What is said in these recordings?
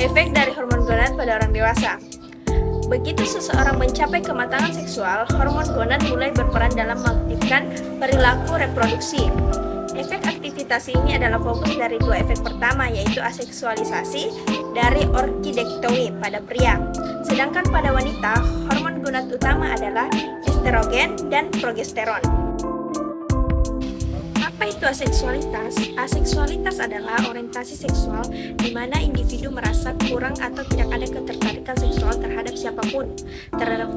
Efek dari hormon gonad pada orang dewasa. Begitu seseorang mencapai kematangan seksual, hormon gonad mulai berperan dalam mengaktifkan perilaku reproduksi. Efek aktivitas ini adalah fokus dari dua efek pertama, yaitu aseksualisasi dari orkidektomi pada pria. Sedangkan pada wanita, hormon gonad utama adalah estrogen dan progesteron. Apa itu aseksualitas? Aseksualitas adalah orientasi seksual di mana individu merasa kurang atau tidak ada ketertarikan seksual terhadap siapapun,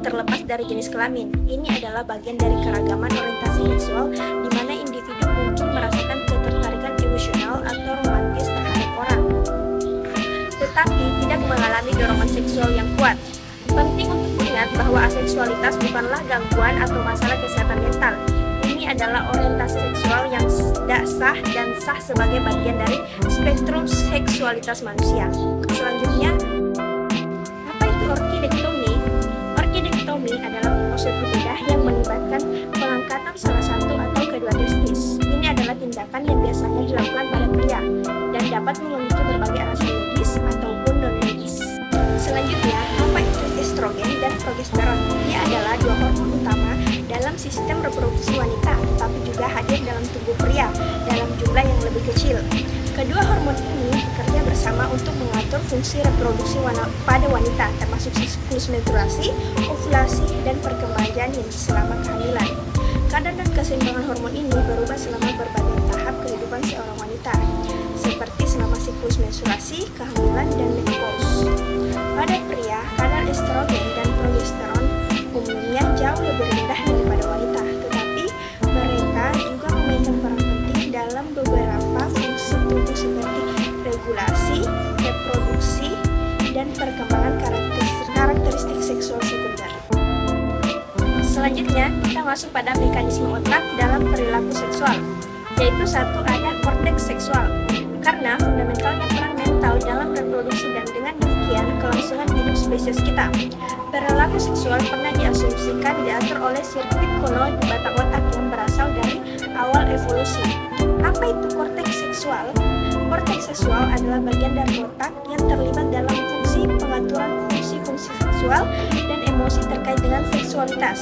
terlepas dari jenis kelamin. Ini adalah bagian dari keragaman orientasi seksual di mana individu mungkin merasakan ketertarikan emosional atau romantis terhadap orang, tetapi tidak mengalami dorongan seksual yang kuat. Penting untuk ingat bahwa aseksualitas bukanlah gangguan atau masalah kesehatan mental. Ini adalah orientasi seksual yang sah dan sah sebagai bagian dari spektrum seksualitas manusia. Selanjutnya, apa itu orkidektomi? Orkidektomi adalah prosedur bedah yang melibatkan pengangkatan salah satu atau kedua testis. Ini adalah tindakan yang biasanya dilakukan pada pria dan dapat memiliki berbagai alasan medis ataupun non-medis. Selanjutnya, apa itu estrogen dan progesteron? Ia adalah dua hormon utama dalam sistem reproduksi wanita, tetapi juga hadir dalam tubuh pria dalam jumlah yang lebih kecil. Kedua hormon ini bekerja bersama untuk mengatur fungsi reproduksi pada wanita, termasuk siklus menstruasi, ovulasi, dan perkembangan janin selama kehamilan. Kadar dan keseimbangan hormon ini berubah selama berbagai tahap kehidupan seorang wanita, seperti selama siklus menstruasi, kehamilan, dan menopause. Pada pria, kadar estrogen dan progesteron umumnya jauh lebih rendah daripada wanita, tetapi mereka juga memainkan peran penting dalam beberapa fungsi tubuh seperti regulasi, reproduksi, dan perkembangan karakteristik seksual sekunder. Selanjutnya, kita masuk pada mekanisme otak dalam perilaku seksual, yaitu satu ada korteks seksual, karena fundamentalnya peran mental dalam reproduksi dan dengan demikian kelangsungan hidup spesies kita. Perilaku seksual pernah diasumsikan diatur oleh sirkuit kuno di batang otak yang berasal dari awal evolusi. Apa itu korteks seksual? Korteks seksual adalah bagian dari otak yang terlibat dalam fungsi pengaturan fungsi-fungsi seksual dan emosi terkait dengan seksualitas.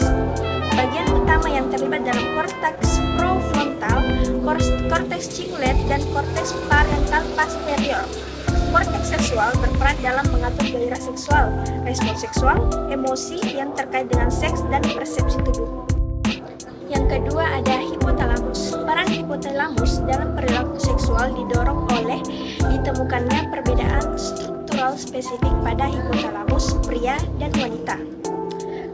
Bagian utama yang terlibat dalam korteks prefrontal, korteks cingulate, dan korteks parental posterior. Korteks seksual berperan dalam mengatur gairah seksual, respon seksual, emosi yang terkait dengan seks, dan persepsi tubuh. Yang kedua ada hipotalamus. Peran hipotalamus dalam perilaku seksual didorong oleh ditemukannya perbedaan struktural spesifik pada hipotalamus pria dan wanita.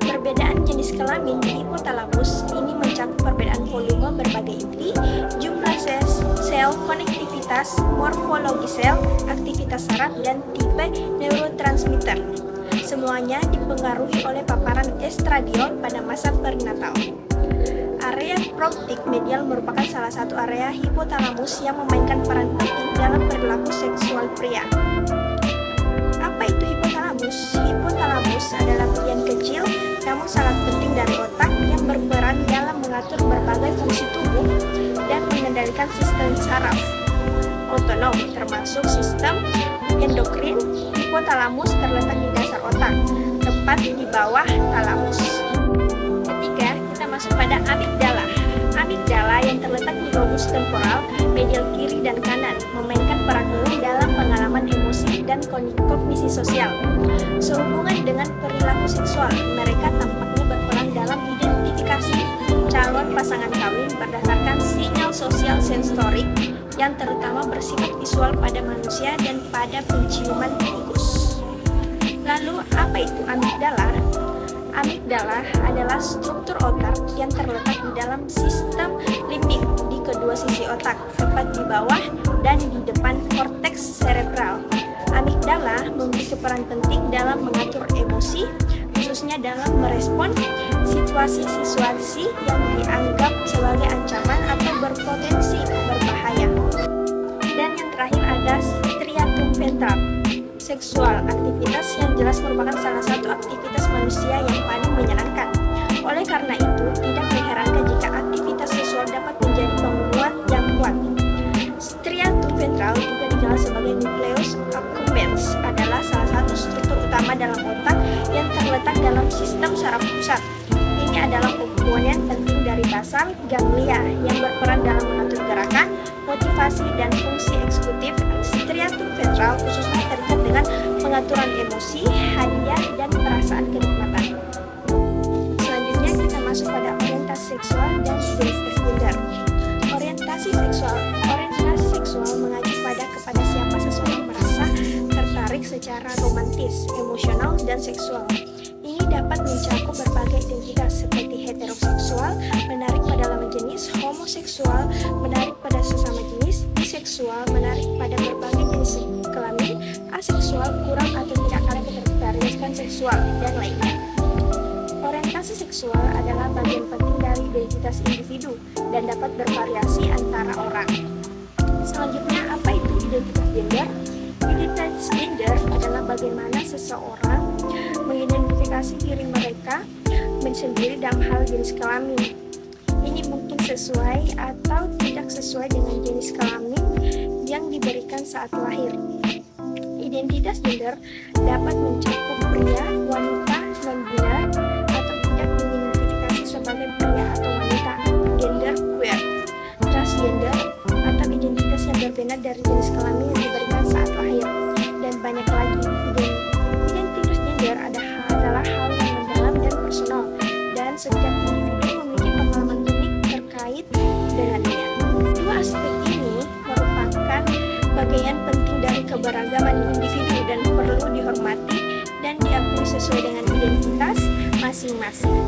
Perbedaan jenis kelamin di hipotalamus ini mencakup perbedaan volume berbagai inti, jumlah sel, konektivitas, morfologi sel, aktivitas saraf, dan tipe neurotransmitter. Semuanya dipengaruhi oleh paparan estradiol pada masa perinatal. Area promptik medial merupakan salah satu area hipotalamus yang memainkan peran penting dalam perilaku seksual pria. Apa itu hipotalamus? Hipotalamus adalah bagian kecil namun sangat penting dari otak yang berperan dalam mengatur berbagai fungsi tubuh dan mengendalikan sistem saraf otonom termasuk sistem endokrin. Hipotalamus terletak di dasar otak, tepat di bawah talamus. Ketiga, kita masuk pada amigdala. Amigdala yang terletak di lobus temporal, medial kiri dan kanan, memainkan peran penting dalam pengalaman emosi dan kognisi sosial. Sehubungan dengan perilaku seksual, mereka tampaknya berperan dalam identifikasi calon pasangan kawin berdasarkan sinyal sosial sensorik yang terutama bersifat visual pada manusia dan pada penciuman tikus. Lalu, apa itu amigdala? Amigdala adalah struktur otak yang terletak di dalam sistem limbik di kedua sisi otak, tepat di bawah dan di depan korteks cerebral. Amigdala memiliki peran penting dalam mengatur emosi, khususnya dalam merespon situasi-situasi yang dianggap sebagai ancaman atau berpotensi berbahaya. Dan yang terakhir ada striatum ventral. Seksual, aktivitas yang jelas merupakan salah satu aktivitas manusia yang paling menyenangkan. Oleh karena itu, tidak mengherankan jika aktivitas seksual dapat menjadi penguat yang kuat. Striatum ventral juga dikenal sebagai nucleus accumbens adalah salah satu struktur utama dalam otak yang terletak dalam sistem saraf pusat. Ini adalah komponen penting dari basal ganglia yang berperan dalam mengatur gerakan, motivasi, dan fungsi eksekutif. Striatum ventral khususnya terkait dengan pengaturan emosi, hadiah, dan perasaan kenikmatan. Selanjutnya kita masuk pada orientasi seksual dan identitas gender. Orientasi seksual mengacu kepada siapa seseorang merasa tertarik secara romantis, emosional, dan seksual. Ini dapat mencakup berbagai identitas seperti heteroseksual, menarik pada lawan jenis, homoseksual, menarik pada sesama jenis, biseksual, menarik pada berbagai jenis kelamin, aseksual, kurang atau tidak kalah ketertarikan seksual, dan lainnya. Orientasi seksual adalah bagian penting dari identitas individu dan dapat bervariasi antara orang. Selanjutnya, apa itu identitas gender? Identitas gender adalah bagaimana seseorang mengidentifikasi diri mereka sendiri dalam hal jenis kelamin. Ini mungkin sesuai atau tidak sesuai dengan jenis kelamin yang diberikan saat lahir. Identitas gender dapat mencakup pria, wanita, non-binar, atau tidak diidentifikasi sebagai pria atau wanita, gender queer, transgender, atau identitas yang berbeda dari jenis kelamin yang diberikan saat lahir, dan banyak lagi. Identitas gender adalah hal yang mendalam dan personal, dan setiap individu memiliki pengalaman unik terkait dengannya. Dua aspek ini merupakan bagian penting dari keberagaman individu dan perlu dihormati dan diakui sesuai dengan identitas masing-masing.